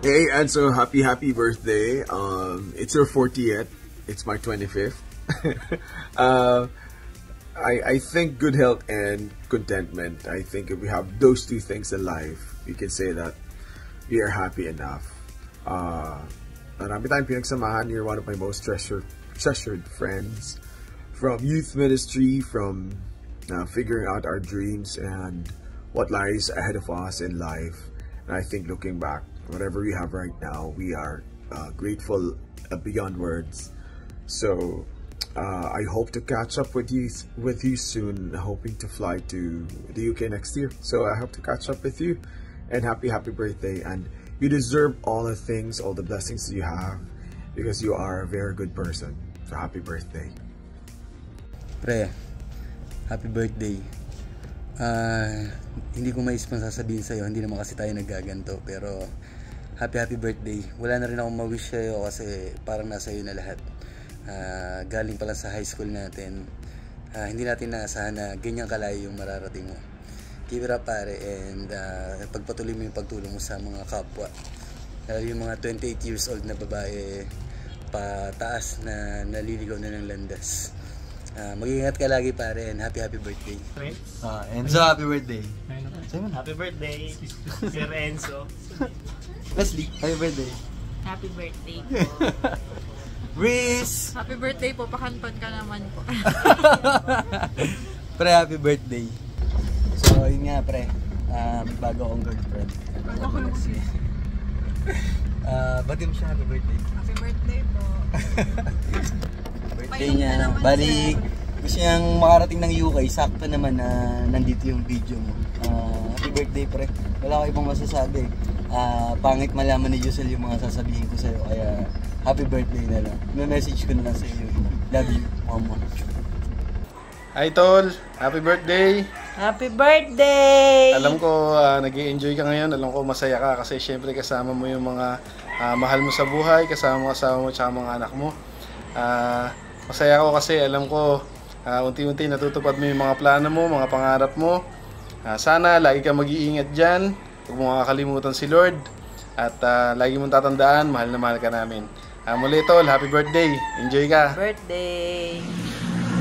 Hey, and so happy birthday. It's your 40th. It's my 25th. I think good health and contentment. I think if we have those two things in life, we can say that we are happy enough. Marami tayong pinagsamahan. You're one of my most treasured friends. From youth ministry, from figuring out our dreams and what lies ahead of us in life. And I think looking back, whatever we have right now, we are grateful beyond words. So I hope to catch up with you soon, hoping to fly to the UK next year. So I hope to catch up with you, and happy birthday. And you deserve all the things, all the blessings you have, because you are a very good person. So happy birthday. Pre, happy birthday. Hindi ko maisipang sasabihin sa'yo, hindi naman kasi tayo naggaganto, pero happy birthday. Wala na rin akong ma-wish sa'yo kasi parang nasa iyo na lahat. Galing pa lang sa high school natin, hindi natin naasahan na ganyan kalayo yung mararating mo. Keep it up, pare, and pagpatuloy mo yung pagtulong mo sa mga kapwa. Yung mga 28 years old na babae pataas na naliligaw na ng landas. Mag-ingat ka lagi, pare, and happy birthday. Enzo, happy birthday. Simon, happy birthday. Sir Enzo. Leslie, happy birthday. Happy birthday po. Reese! Happy birthday po, pakanpan ka naman po. Pre, happy birthday. So, yun nga, pre. May bago akong girlfriend. Ba't mo siya happy birthday? Happy birthday po. Birthday niya. Bali, gusto niyang makarating ng UK. Sakto naman na nandito yung video mo. Happy birthday, pre. Wala ko ibang masasabi. Pangit malaman ni Giselle yung mga sasabihin ko sa'yo. Kaya, happy birthday na lang. May message ko na lang sa iyo. Love you, mama. Hi, Tol. Happy birthday. Happy birthday! Alam ko nag-i-enjoy ka ngayon. Alam ko masaya ka kasi syempre kasama mo yung mga mahal mo sa buhay, kasama mo asawa mo at mga anak mo. Masaya ako kasi alam ko unti-unti natutupad mo yung mga plano mo, mga pangarap mo. Sana lagi ka mag-iingat dyan. Huwag mo makakalimutan si Lord. At lagi mong tatandaan, mahal na mahal ka namin. Muli, Tol, happy birthday. Enjoy ka. Birthday!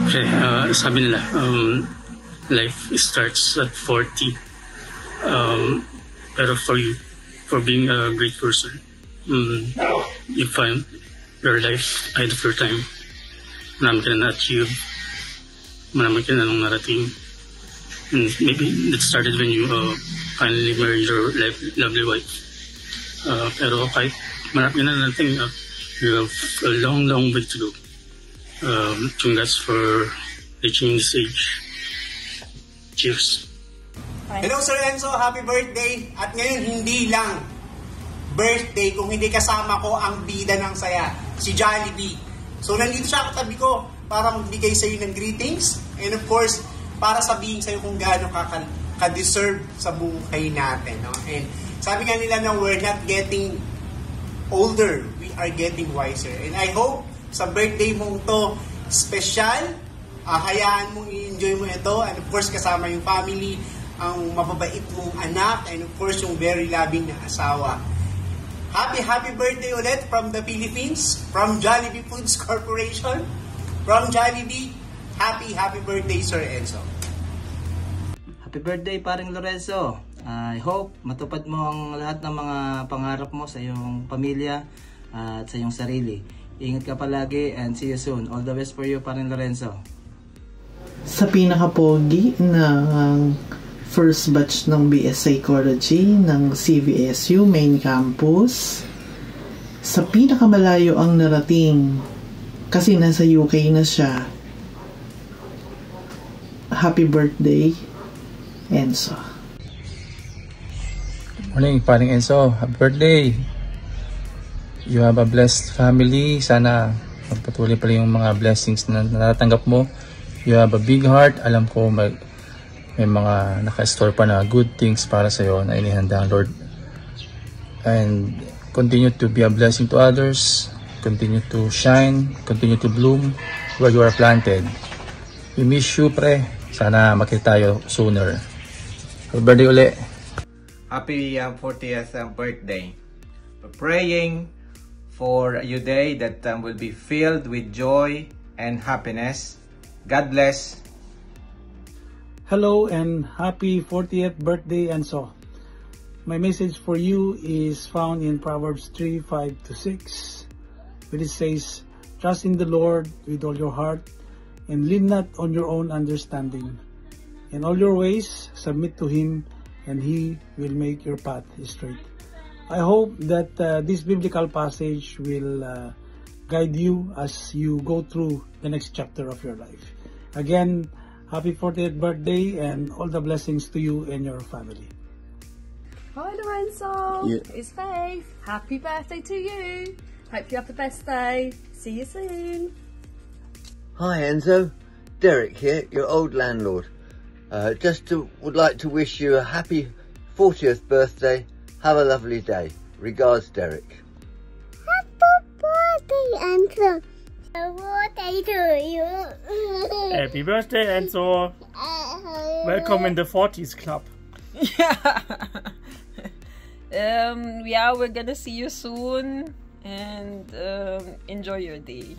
Okay, sabi nila, life starts at 40. Pero for you, for being a great person, you find your life ahead of your time. Marami ka na na-achieve. Marami ka na nung narating. And maybe it started when you finally married your lovely wife. Pero kahit marami na natin, you have a long way to go. Congrats for reaching this age. Cheers. Hello, Sir Enzo. Happy birthday. At ngayon, hindi lang birthday kung hindi kasama ko ang bida ng saya, si Jollibee. So, nandito siya katabi ko para magbigay sa iyo ng greetings. And of course, para sabihin sa iyo kung gaano ka-deserve sa buhay natin. No? And sabi nga nila na we're not getting older, we are getting wiser. And I hope sa birthday mong to special, hayaan mong i-enjoy mo ito, and of course kasama yung family, ang mababait mong anak, and of course yung very loving na asawa. Happy birthday ulit from the Philippines, from Jollibee Foods Corporation, from Jollibee. Happy birthday, Sir Enzo. Happy birthday, paring Lorenzo. I hope matupad mo ang lahat ng mga pangarap mo sa iyong pamilya at sa iyong sarili. Ingat ka palagi and see you soon. All the best for you, paring Lorenzo. Sa pinakapogi ng first batch ng BS Psychology ng CVSU Main Campus, sa pinakamalayo ang narating kasi nasa UK na siya. Happy birthday, Enzo. Morning, paring Enzo. Happy birthday. You have a blessed family. Sana magpatuloy pa rin yung mga blessings na natatanggap mo. You have a big heart. Alam ko may mga naka-store pa na good things para sa'yo na inihanda ang Lord. And continue to be a blessing to others. Continue to shine. Continue to bloom where you are planted. We miss you, pre. Sana makita tayo sooner. Happy birthday uli. Happy 40th birthday. praying for your day that will be filled with joy and happiness. God bless. Hello and happy 40th birthday, Enzo. My message for you is found in Proverbs 3:5-6, where it says, "Trust in the Lord with all your heart and lean not on your own understanding. In all your ways submit to Him, and He will make your path straight." I hope that this biblical passage will guide you as you go through the next chapter of your life. Again, happy 40th birthday and all the blessings to you and your family. Hi Lorenzo, it's Faith. Happy birthday to you. Hope you have the best day. See you soon. Hi Enzo, Derek here, your old landlord. Would like to wish you a happy 40th birthday. Have a lovely day. Regards, Derek. Happy birthday, Enzo. Birthday to you. Happy birthday, Enzo. Welcome in the 40s club. Yeah, we're gonna see you soon and enjoy your day.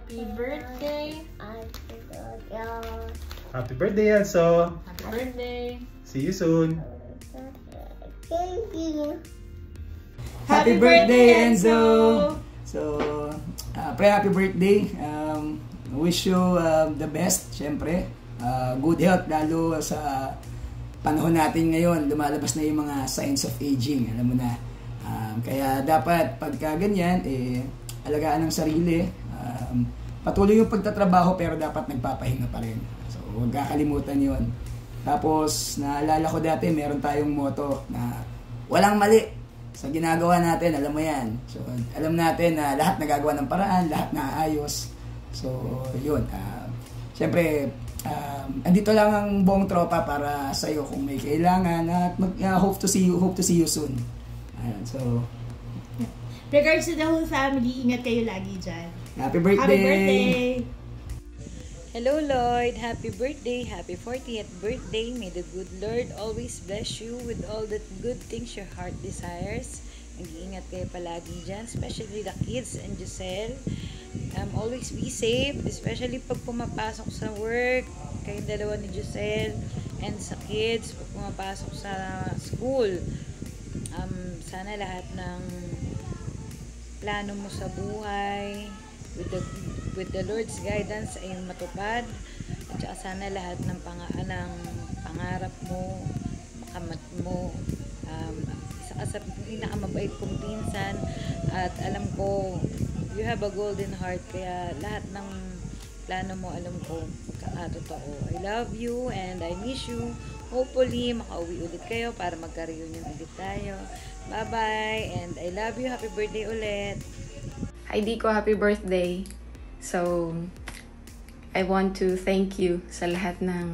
Happy birthday. Happy birthday, Enzo. Happy birthday. See you soon. Thank you. Happy birthday, Enzo! So, happy birthday. Wish you the best, syempre. Good health, lalo sa panahon natin ngayon. Lumalabas na yung mga signs of aging, alam mo na. Kaya dapat pagka ganyan, alagaan ng sarili. Patuloy yung pagtatrabaho pero dapat nagpapahinga pa rin. So, huwag kakalimutan yun. Tapos, naalala ko dati, meron tayong motto na walang mali sa ginagawa natin, alam mo yan. So, alam natin na lahat nagagawa ng paraan, lahat naayos. So, yun. Siyempre, andito lang ang buong tropa para sa'yo kung may kailangan at hope to see you soon. Ayan, so... Regards to the whole family, ingat kayo lagi dyan. Happy birthday! Happy birthday! Hello Lloyd, happy birthday, happy 40th birthday. May the good Lord always bless you with all the good things your heart desires. Mag-iingat kayo palagi dyan, especially the kids and Giselle. Always be safe, especially pag pumapasok sa work, kayong dalawa ni Giselle, and sa kids, pag pumapasok sa school. Sana lahat ng plano mo sa buhay, with the Lord's guidance ay matupad, at saka sana lahat ng pangarap mo makamat mo. Isa ka sa pinakamabait kong pinsan at alam ko you have a golden heart, kaya lahat ng plano mo alam ko totoo. I love you and I miss you. Hopefully makauwi ulit kayo para magka-reunion ulit tayo. Bye bye and I love you. Happy birthday ulit. Hi Dico, happy birthday. So, I want to thank you sa lahat ng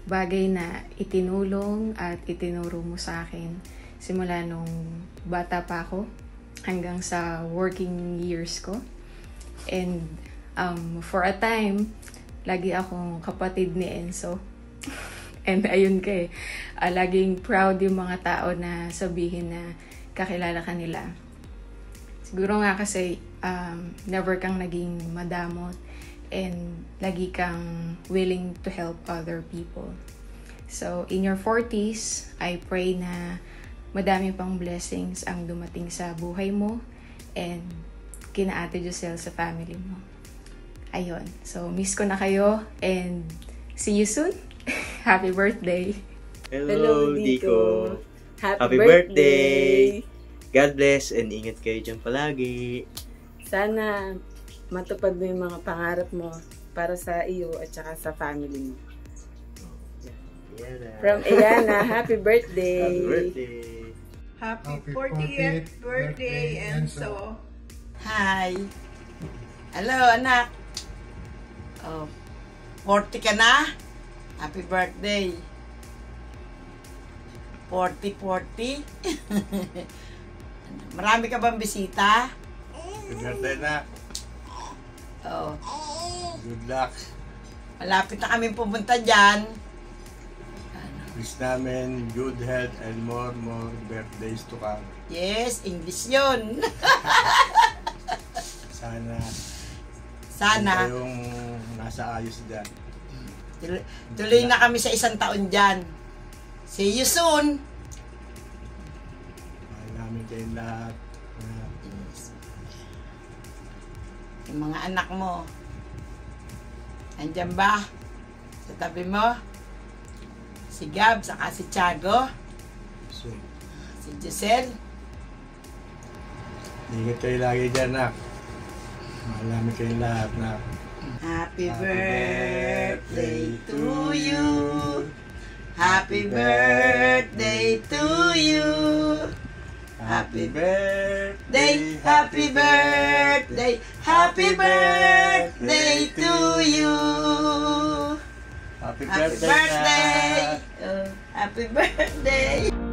bagay na itinulong at itinuro mo sa akin simula nung bata pa ako hanggang sa working years ko. And for a time, lagi akong kapatid ni Enzo. And ayun ka laging proud yung mga tao na sabihin na kakilala ka nila. Siguro nga kasi never kang naging madamot and lagi kang willing to help other people. So, in your 40s, I pray na madami pang blessings ang dumating sa buhay mo and kina Ate Giselle sa family mo. Ayun. So, miss ko na kayo and see you soon. Happy birthday! Hello Dico! Happy birthday! God bless and ingat kayo dyan palagi. Sana matupad mo yung mga pangarap mo para sa iyo at saka sa family mo. From Ayana, happy birthday! Happy birthday! Happy 40th birthday, Enzo! Hi! Hello, anak! 40 ka na? Happy birthday! 40. Marami ka bang bisita? Happy birthday na! Oh. Good luck! Malapit na kami pumunta dyan. Wish namin good health and more birthdays to come. Yes, English yun. Sana Sana. yung nasa ayos dyan. Tuloy na kami sa 1 taon dyan. See you soon. Mahal namin kayong lahat. Yung mga anak mo, andyan ba? Sa tabi mo? Si Gab, saka si Tiago. Si Giselle. Ingat kayo lagi dyan, nak. Mahal namin kayong lahat, nak. Happy birthday to you. Happy birthday to you. Happy birthday, happy birthday, happy birthday to you. Happy birthday. Happy birthday.